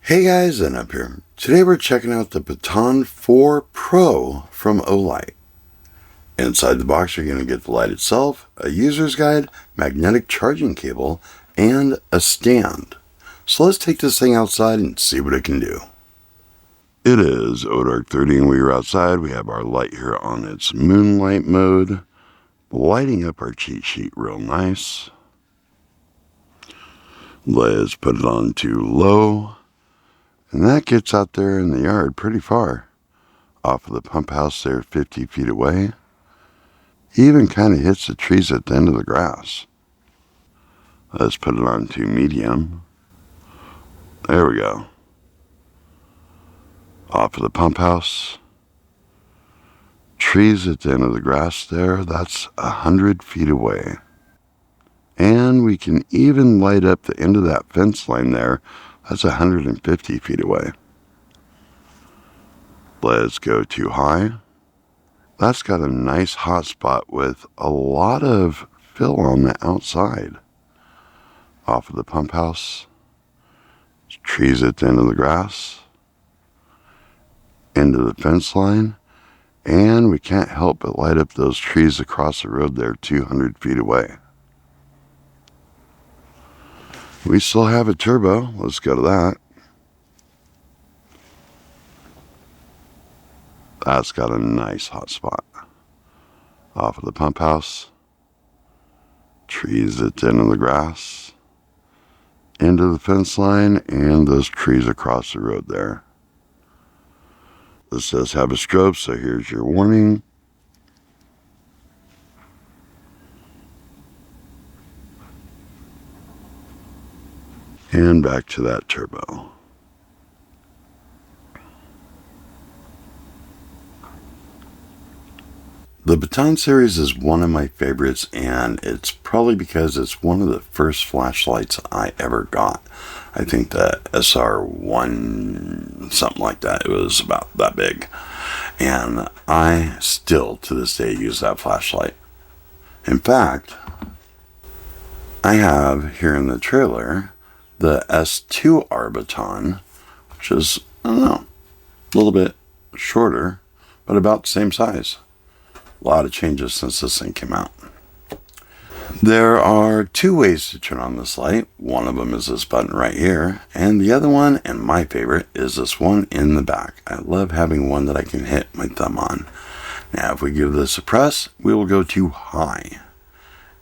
Hey guys, and up here. Today we're checking out the Baton 4 Pro from Olight. Inside the box you're going to get the light itself, a user's guide, magnetic charging cable, and a stand. So let's take this thing outside and see what it can do. It is dark 30 and we are outside. We have our light here on its Moonlight mode, lighting up our cheat sheet real nice. Let's put it on to low. And that gets out there in the yard pretty far. Off of the pump house there, 50 feet away. Even kind of hits the trees at the end of the grass. Let's put it on to medium. There we go. Off of the pump house. Trees at the end of the grass there, that's 100 feet away. And we can even light up the end of that fence line there. That's 150 feet away. Let's go to high. That's got a nice hotspot with a lot of fill on the outside. Off of the pump house. Trees at the end of the grass. Into the fence line. And we can't help but light up those trees across the road there 200 feet away. We still have a turbo. Let's go to that. That's got a nice hot spot. Off of the pump house. Trees at the end of the grass. Into the fence line and those trees across the road there. This does have a strobe, so here's your warning. And back to that turbo. The Baton series is one of my favorites, and it's probably because it's one of the first flashlights I ever got. I think the SR1, something like that, it was about that big. And I still, to this day, use that flashlight. In fact, I have here in the trailer the S2R Baton, which is, I don't know, a little bit shorter, but about the same size. A lot of changes since this thing came out. There are two ways to turn on this light. One of them is this button right here, and the other one, and my favorite, is this one in the back. I love having one that I can hit my thumb on. Now, if we give this a press, we will go to high.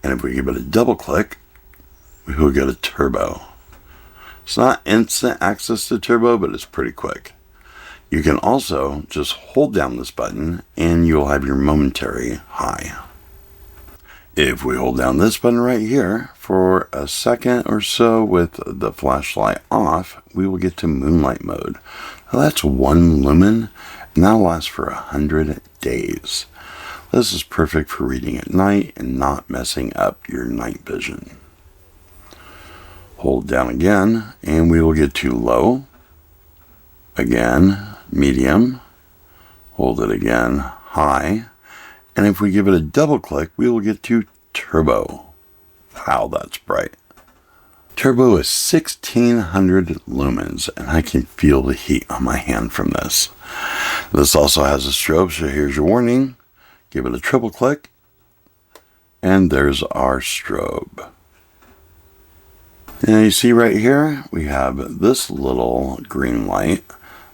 And if we give it a double click, we will go to turbo. It's not instant access to turbo, but it's pretty quick. You can also just hold down this button and you'll have your momentary high. If we hold down this button right here for a second or so with the flashlight off, we will get to Moonlight mode. Now that's 1 lumen, and that'll last for 100 days. This is perfect for reading at night and not messing up your night vision. Hold down again, and we will get to low. Again, medium. Hold it again, high. And if we give it a double click, we will get to turbo. Wow, that's bright. Turbo is 1600 lumens, and I can feel the heat on my hand from this. This also has a strobe, so here's your warning. Give it a triple click, and there's our strobe. And you see right here, we have this little green light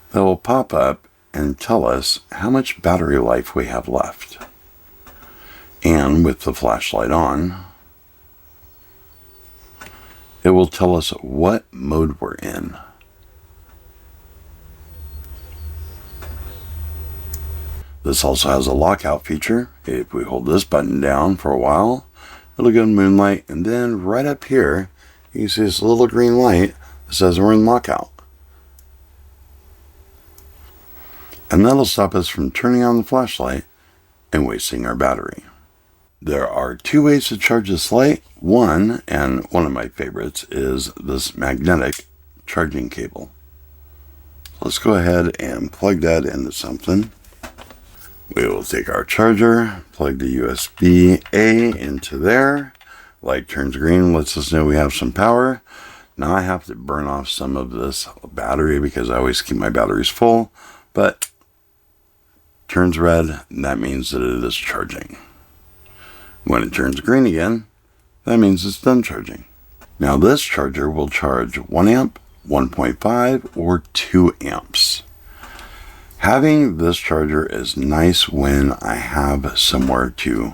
that will pop up and tell us how much battery life we have left. And with the flashlight on, it will tell us what mode we're in. This also has a lockout feature. If we hold this button down for a while, it'll go to Moonlight, and then right up here, you see this little green light that says we're in lockout. And that'll stop us from turning on the flashlight and wasting our battery. There are two ways to charge this light. One, and one of my favorites, is this magnetic charging cable. Let's go ahead and plug that into something. We will take our charger, plug the USB-A into there. Light turns green, lets us know we have some power. Now I have to burn off some of this battery because I always keep my batteries full, but turns red, and that means that it is charging. When it turns green again, that means it's done charging. Now this charger will charge 1 amp, 1.5, or 2 amps. Having this charger is nice when I have somewhere to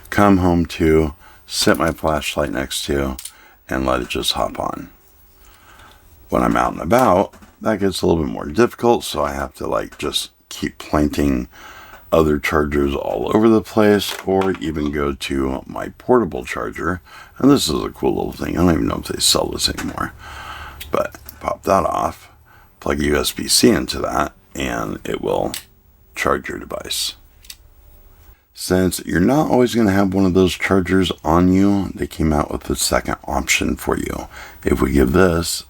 come home to, set my flashlight next to, and let it just hop on. When I'm out and about, that gets a little bit more difficult, so I have to just keep planting other chargers all over the place, or even go to my portable charger. And this is a cool little thing. I don't even know if they sell this anymore. But pop that off, plug a USB-C into that, and it will charge your device. Since you're not always going to have one of those chargers on you, they came out with the second option for you. If we give this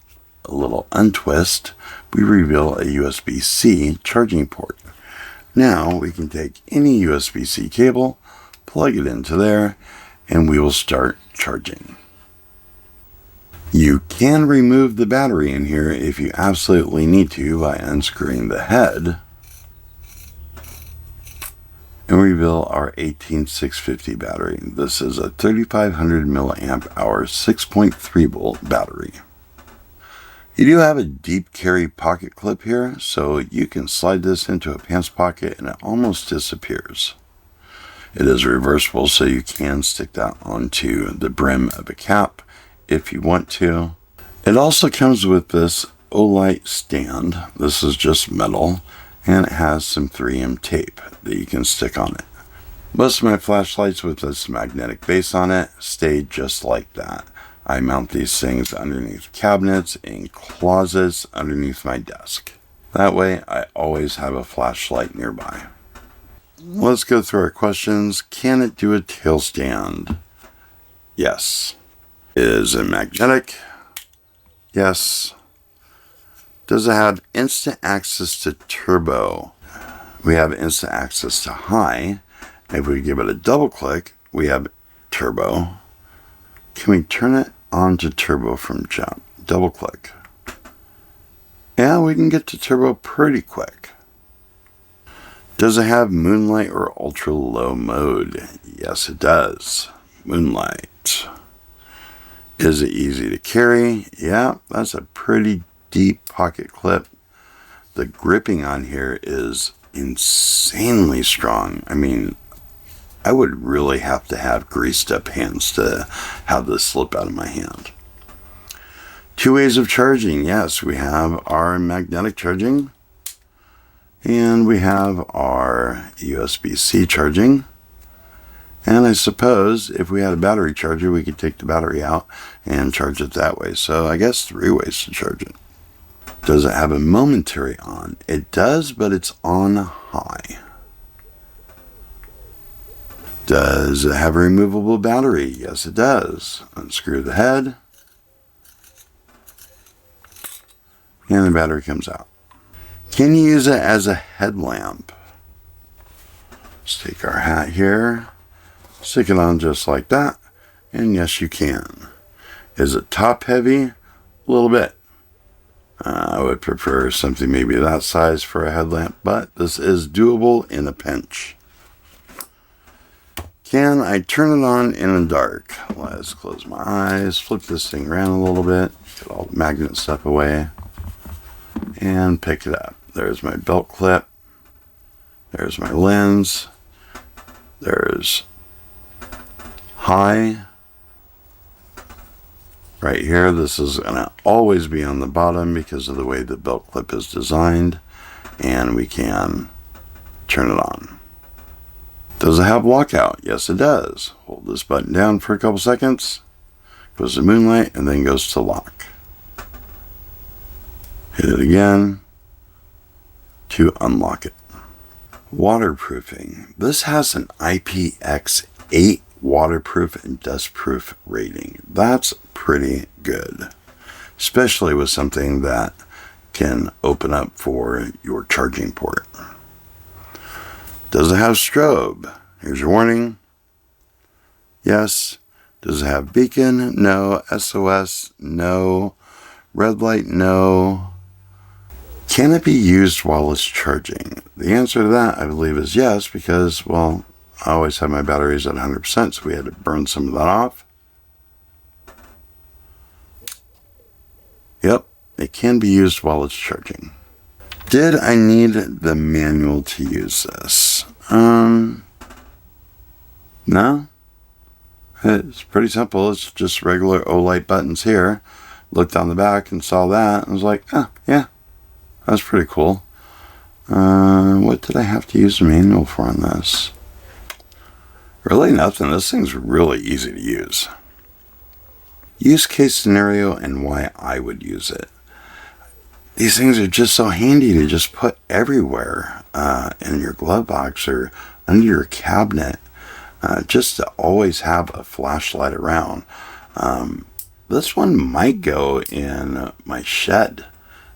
a little untwist, we reveal a USB-C charging port. Now we can take any USB-C cable, plug it into there, and we will start charging. You can remove the battery in here if you absolutely need to by unscrewing the head, and reveal our 18650 battery. This is a 3500 milliamp hour 6.3 volt battery. You do have a deep carry pocket clip here, so you can slide this into a pants pocket and it almost disappears. It is reversible, so you can stick that onto the brim of a cap if you want to. It also comes with this Olight stand. This is just metal, and it has some 3M tape that you can stick on it. Most of my flashlights with this magnetic base on it stay just like that. I mount these things underneath cabinets, in closets, underneath my desk. That way, I always have a flashlight nearby. Let's go through our questions. Can it do a tail stand? Yes. Is it magnetic? Yes. Does it have instant access to turbo? We have instant access to high. If we give it a double click, we have turbo. Can we turn it on to turbo from jump? Double click. Yeah, we can get to turbo pretty quick. Does it have Moonlight or ultra low mode? Yes, it does. Moonlight. Is it easy to carry? Yeah, that's a pretty deep pocket clip. The gripping on here is insanely strong. I mean, I would really have to have greased up hands to have this slip out of my hand. 2 ways of charging. Yes, we have our magnetic charging, and we have our USB-C charging. And I suppose if we had a battery charger, we could take the battery out and charge it that way. So I guess 3 ways to charge it. Does it have a momentary on? It does, but it's on high. Does it have a removable battery? Yes, it does. Unscrew the head, and the battery comes out. Can you use it as a headlamp? Let's take our hat here, stick it on just like that, and yes, you can. Is it top heavy? A little bit. I would prefer something maybe that size for a headlamp, but this is doable in a pinch. Can I turn it on in the dark? Let's close my eyes, flip this thing around a little bit, get all the magnet stuff away, and pick it up. There's my belt clip. There's my lens. There's high. Right here, this is going to always be on the bottom because of the way the belt clip is designed, and we can turn it on. Does it have lockout? Yes, it does. Hold this button down for a couple seconds, goes to Moonlight, and then goes to lock. Hit it again to unlock it. Waterproofing. This has an IPX8 waterproof and dustproof rating. That's pretty good, especially with something that can open up for your charging port. Does it have strobe? Here's your warning. Yes. Does it have beacon? No. SOS? No. Red light, no. Can it be used while it's charging? The answer to that, I believe, is yes, because, well, I always have my batteries at 100%, so we had to burn some of that off. Yep, it can be used while it's charging. Did I need the manual to use this? No. It's pretty simple. It's just regular Olight buttons here. Looked on the back and saw that and was like, oh, yeah, that's pretty cool. What did I have to use the manual for on this? Really nothing. This thing's really easy to use. Use case scenario and why I would use it. These things are just so handy to just put everywhere, in your glove box or under your cabinet, just to always have a flashlight around. This one might go in my shed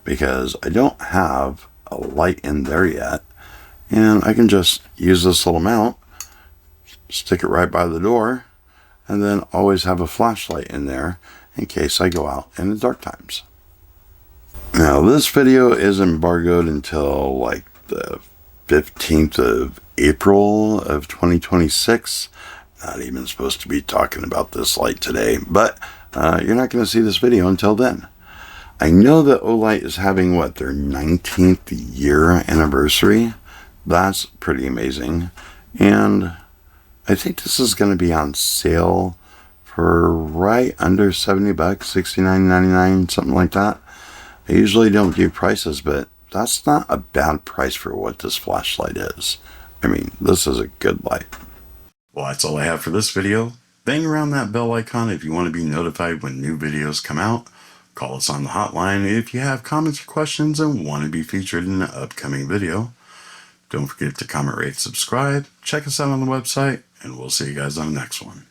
because I don't have a light in there yet, and I can just use this little mount, stick it right by the door, and then always have a flashlight in there in case I go out in the dark times. Now, this video is embargoed until like the 15th of April of 2026. Not even supposed to be talking about this light today, but you're not going to see this video until then. I know that Olight is having, what, their 19th year anniversary. That's pretty amazing. And I think this is going to be on sale for right under 70 bucks, $69.99, something like that. I usually don't do prices, but that's not a bad price for what this flashlight is. I mean, this is a good light. Well, that's all I have for this video. Bang around that bell icon if you want to be notified when new videos come out. Call us on the hotline if you have comments or questions and want to be featured in an upcoming video. Don't forget to comment, rate, subscribe. Check us out on the website, and we'll see you guys on the next one.